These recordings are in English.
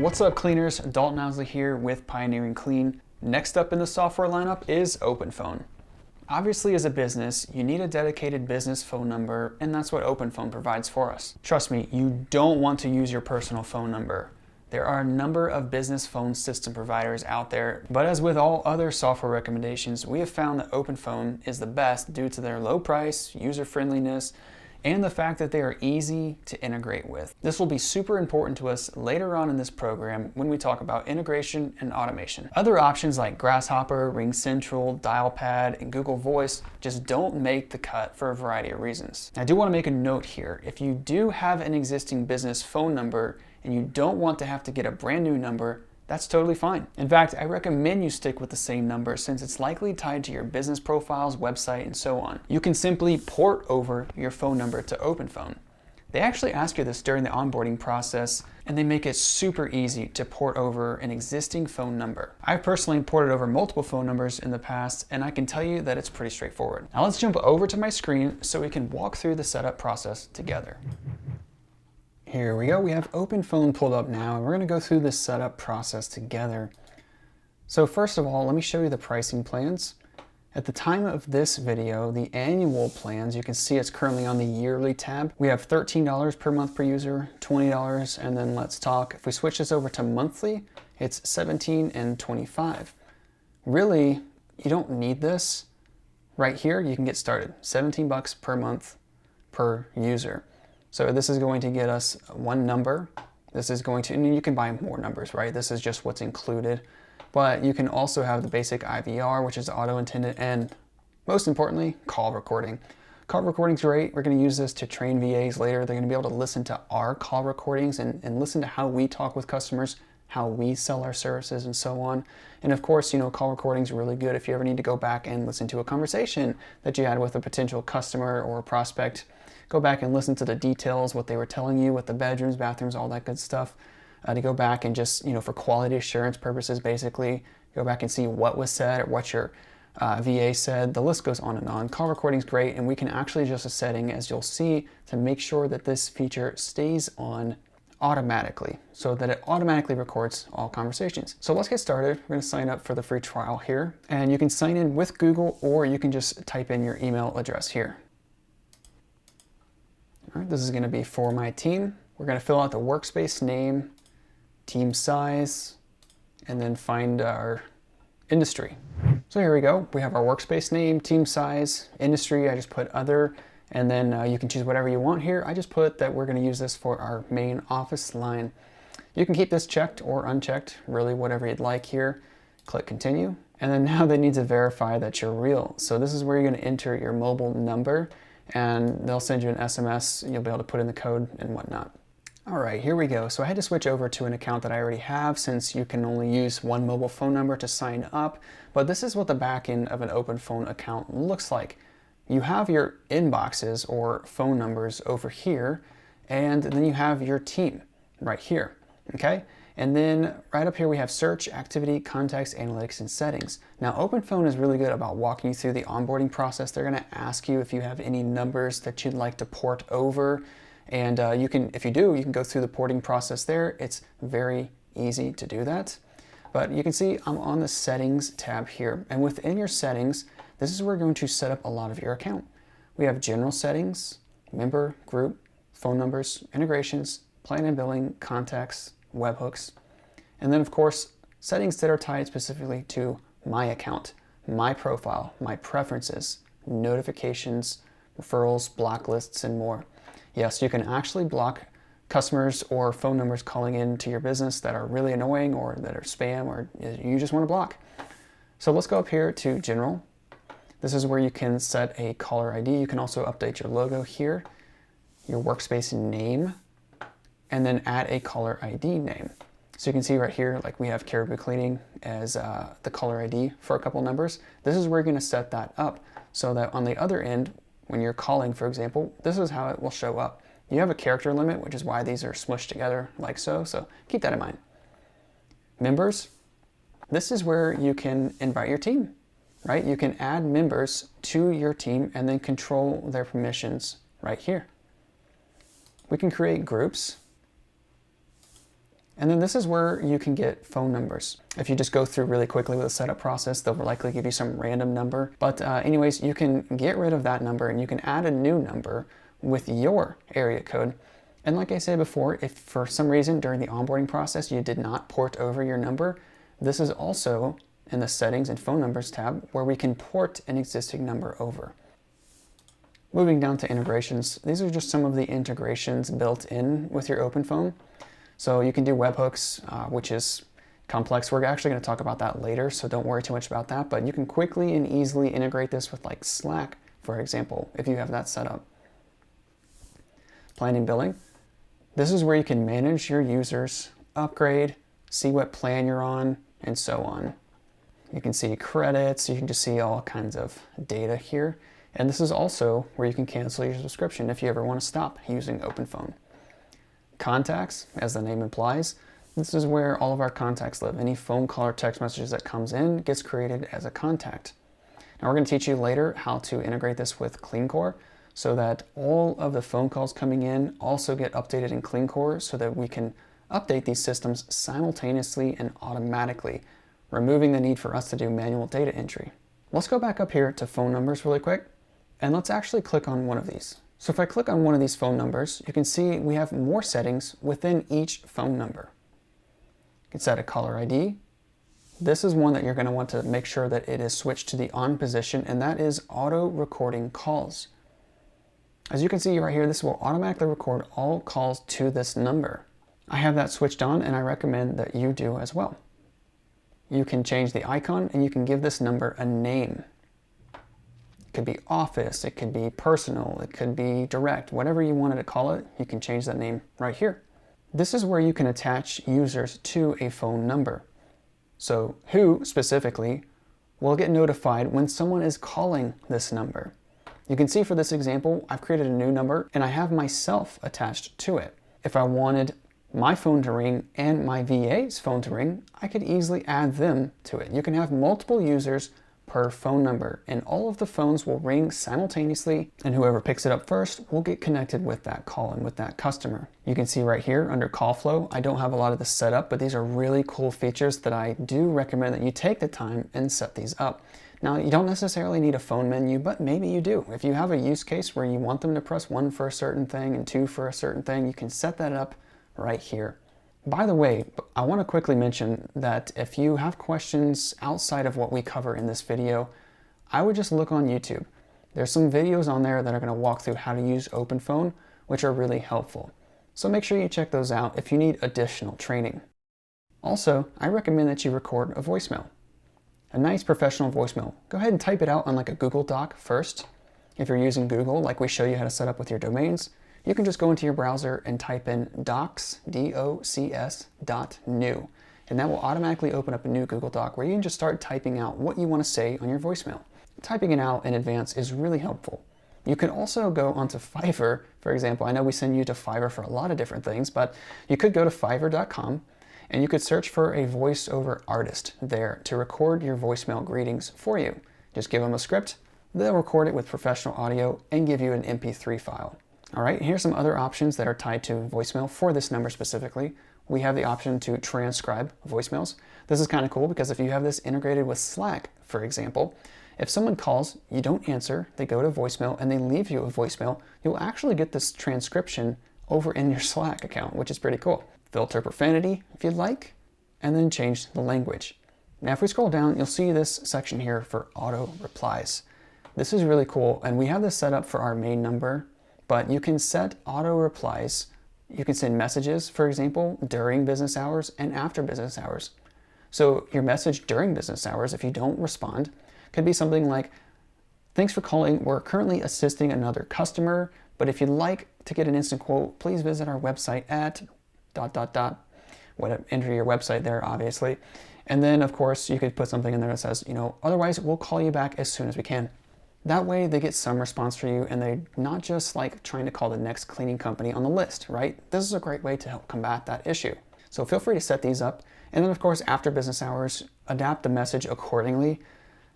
What's up, cleaners? Dalton Owsley here with Pioneering Clean. Next up in the software lineup is OpenPhone. Obviously, as a business, you need a dedicated business phone number, and that's what OpenPhone provides for us. Trust me, you don't want to use your personal phone number. There are a number of business phone system providers out there, but as with all other software recommendations, we have found that OpenPhone is the best due to their low price, user friendliness, and the fact that they are easy to integrate with. This will be super important to us later on in this program when we talk about integration and automation. Other options like Grasshopper, RingCentral, Dialpad, and Google Voice just don't make the cut for a variety of reasons. I do want to make a note here. If you do have an existing business phone number and you don't want to have to get a brand new number, that's totally fine. In fact, I recommend you stick with the same number since it's likely tied to your business profiles, website, and so on. You can simply port over your phone number to OpenPhone. They actually ask you this during the onboarding process, and they make it super easy to port over an existing phone number. I've personally ported over multiple phone numbers in the past, and I can tell you that it's pretty straightforward. Now let's jump over to my screen so we can walk through the setup process together. Here we go, we have OpenPhone pulled up now, and we're gonna go through this setup process together. So first of all, let me show you the pricing plans. At the time of this video, the annual plans, you can see it's currently on the yearly tab. We have $13 per month per user, $20, and then let's talk. If we switch this over to monthly, it's $17 and $25. Really, you don't need this. Right here, you can get started. 17 bucks per month per user. So this is going to get us one number. This is going to, and you can buy more numbers, right? This is just what's included. But you can also have the basic IVR, which is auto-intended, and most importantly, call recording. Call recording's great. We're gonna use this to train VAs later. They're gonna be able to listen to our call recordings and listen to how we talk with customers, how we sell our services, and so on. And of course, you know, call recording's really good if you ever need to go back and listen to a conversation that you had with a potential customer or a prospect. Go back and listen to the details, what they were telling you with the bedrooms, bathrooms, all that good stuff. To go back and just, you know, for quality assurance purposes, basically, go back and see what was said or what your VA said. The list goes on and on. Call recording's great, and we can actually adjust a setting, as you'll see, to make sure that this feature stays on automatically so that it automatically records all conversations. So let's get started. We're going to sign up for the free trial here, and you can sign in with Google, or you can just type in your email address here. All right, this is going to be for my team. We're going to fill out the workspace name, team size, and then find our industry. So here we go. We have our workspace name, team size, industry. I just put other, and then you can choose whatever you want here. I just put that we're going to use this for our main office line. You can keep this checked or unchecked, really whatever you'd like here. Click continue. And then now they need to verify that you're real. So this is where you're going to enter your mobile number, and they'll send you an SMS. You'll be able to put in the code and whatnot. All right, here we go. So I had to switch over to an account that I already have since you can only use one mobile phone number to sign up. But this is what the back end of an OpenPhone account looks like. You have your inboxes or phone numbers over here, and then you have your team right here, okay? And then right up here we have search, activity, contacts, analytics, and settings. Now OpenPhone is really good about walking you through the onboarding process. They're gonna ask you if you have any numbers that you'd like to port over. And you can, if you do, you can go through the porting process there. It's very easy to do that. But you can see I'm on the settings tab here. And within your settings, this is where we're going to set up a lot of your account. We have general settings, member, group, phone numbers, integrations, plan and billing, contacts, webhooks, and then of course, settings that are tied specifically to my account, my profile, my preferences, notifications, referrals, block lists, and more. Yes, you can actually block customers or phone numbers calling in to your business that are really annoying or that are spam or you just want to block. So let's go up here to General. This is where you can set a caller ID. You can also update your logo here, your workspace name, and then add a caller ID name. So you can see right here, like we have Caribou Cleaning as the caller ID for a couple numbers. This is where you're going to set that up so that on the other end, when you're calling, for example, this is how it will show up. You have a character limit, which is why these are smushed together like so, so keep that in mind. Members, this is where you can invite your team, right? You can add members to your team and then control their permissions right here. We can create groups, And then this is where you can get phone numbers. If you just go through really quickly with the setup process, they'll likely give you some random number. But anyways, you can get rid of that number and you can add a new number with your area code. And like I said before, if for some reason during the onboarding process you did not port over your number, this is also in the settings and phone numbers tab where we can port an existing number over. Moving down to integrations, these are just some of the integrations built in with your OpenPhone. So you can do webhooks, which is complex. We're actually going to talk about that later, so don't worry too much about that. But you can quickly and easily integrate this with like Slack, for example, if you have that set up. Plan and billing. This is where you can manage your users, upgrade, see what plan you're on, and so on. You can see credits, you can just see all kinds of data here. And this is also where you can cancel your subscription if you ever want to stop using OpenPhone. Contacts, as the name implies, this is where all of our contacts live. Any phone call or text messages that comes in gets created as a contact. Now we're going to teach you later how to integrate this with CleanCore so that all of the phone calls coming in also get updated in CleanCore so that we can update these systems simultaneously and automatically, removing the need for us to do manual data entry. Let's go back up here to phone numbers really quick, and let's actually click on one of these. So if I click on one of these phone numbers, you can see we have more settings within each phone number. You can set a caller ID. This is one that you're going to want to make sure that it is switched to the on position, and that is auto recording calls. As you can see right here, this will automatically record all calls to this number. I have that switched on, and I recommend that you do as well. You can change the icon and you can give this number a name. It could be office, it could be personal, it could be direct, whatever you wanted to call it, you can change that name right here. This is where you can attach users to a phone number. So who specifically will get notified when someone is calling this number. You can see for this example, I've created a new number and I have myself attached to it. If I wanted my phone to ring and my VA's phone to ring, I could easily add them to it. You can have multiple users per phone number and all of the phones will ring simultaneously and whoever picks it up first will get connected with that call and with that customer. You can see right here under call flow, I don't have a lot of this set up, but these are really cool features that I do recommend that you take the time and set these up. Now, you don't necessarily need a phone menu, but maybe you do. If you have a use case where you want them to press 1 for a certain thing and 2 for a certain thing, you can set that up right here. By the way, I want to quickly mention that if you have questions outside of what we cover in this video, I would just look on YouTube. There's some videos on there that are going to walk through how to use OpenPhone, which are really helpful. So make sure you check those out if you need additional training. Also, I recommend that you record a voicemail. A nice professional voicemail. Go ahead and type it out on like a Google Doc first. If you're using Google, like we show you how to set up with your domains, you can just go into your browser and type in docs, docs.new, and that will automatically open up a new Google Doc where you can just start typing out what you want to say on your voicemail. Typing it out in advance is really helpful. You can also go onto Fiverr, for example. I know we send you to Fiverr for a lot of different things, but you could go to fiverr.com and you could search for a voiceover artist there to record your voicemail greetings for you. Just give them a script, they'll record it with professional audio and give you an MP3 file. All right, here's some other options that are tied to voicemail for this number specifically. We have the option to transcribe voicemails. This is kind of cool because if you have this integrated with Slack, for example, if someone calls, you don't answer, they go to voicemail and they leave you a voicemail, you'll actually get this transcription over in your Slack account, which is pretty cool. Filter profanity if you'd like, and then change the language. Now if we scroll down, you'll see this section here for auto replies. This is really cool, and we have this set up for our main number, but you can set auto replies. You can send messages, for example, during business hours and after business hours. So your message during business hours, if you don't respond, could be something like, thanks for calling, we're currently assisting another customer, but if you'd like to get an instant quote, please visit our website at ... Enter your website there, obviously. And then, of course, you could put something in there that says, otherwise we'll call you back as soon as we can. That way they get some response for you and they're not just like trying to call the next cleaning company on the list, right? This is a great way to help combat that issue. So feel free to set these up. And then, of course, after business hours, adapt the message accordingly.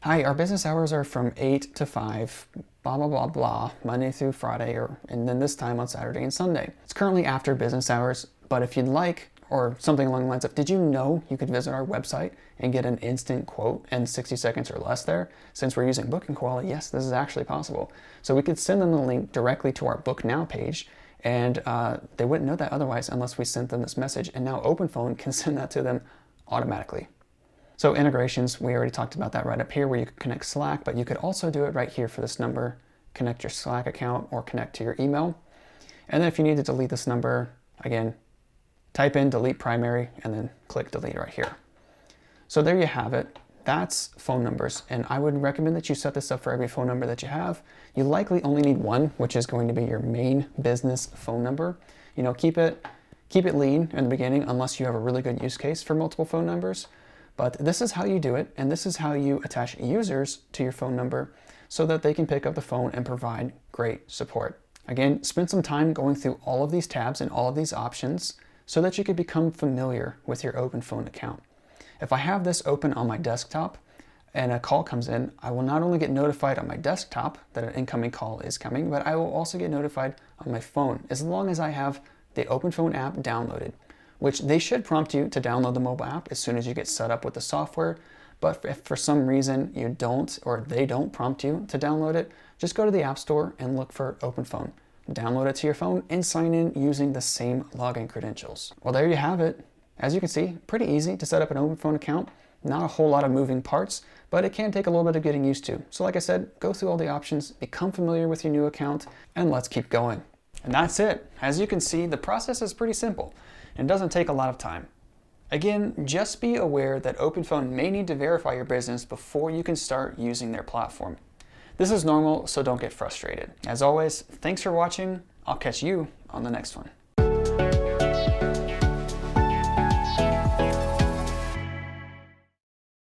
Hi, our business hours are from 8 to 5, blah, blah, blah, blah, Monday through Friday, and then this time on Saturday and Sunday. It's currently after business hours, but if you'd like, Or something along the lines of, did you know you could visit our website and get an instant quote in 60 seconds or less there? Since we're using Booking Quality, yes, this is actually possible. So we could send them the link directly to our Book Now page, and they wouldn't know that otherwise unless we sent them this message. And now OpenPhone can send that to them automatically. So integrations, we already talked about that right up here where you could connect Slack, but you could also do it right here for this number, connect your Slack account or connect to your email. And then if you need to delete this number, again, type in delete primary and then click delete right here. So there you have it. That's phone numbers. And I would recommend that you set this up for every phone number that you have. You likely only need one, which is going to be your main business phone number. You know, keep it lean in the beginning unless you have a really good use case for multiple phone numbers. But this is how you do it. And this is how you attach users to your phone number so that they can pick up the phone and provide great support. Again, spend some time going through all of these tabs and all of these options so that you can become familiar with your OpenPhone account. If I have this open on my desktop and a call comes in, I will not only get notified on my desktop that an incoming call is coming, but I will also get notified on my phone as long as I have the OpenPhone app downloaded, which they should prompt you to download the mobile app as soon as you get set up with the software. But if for some reason you don't, or they don't prompt you to download it, just go to the App Store and look for OpenPhone. Download it to your phone and sign in using the same login credentials. Well, there you have it. As you can see, pretty easy to set up an OpenPhone account. Not a whole lot of moving parts, but it can take a little bit of getting used to. So like I said, go through all the options, become familiar with your new account, and let's keep going. And that's it. As you can see, the process is pretty simple and doesn't take a lot of time. Again, just be aware that OpenPhone may need to verify your business before you can start using their platform. This is normal, so don't get frustrated. As always, thanks for watching. I'll catch you on the next one.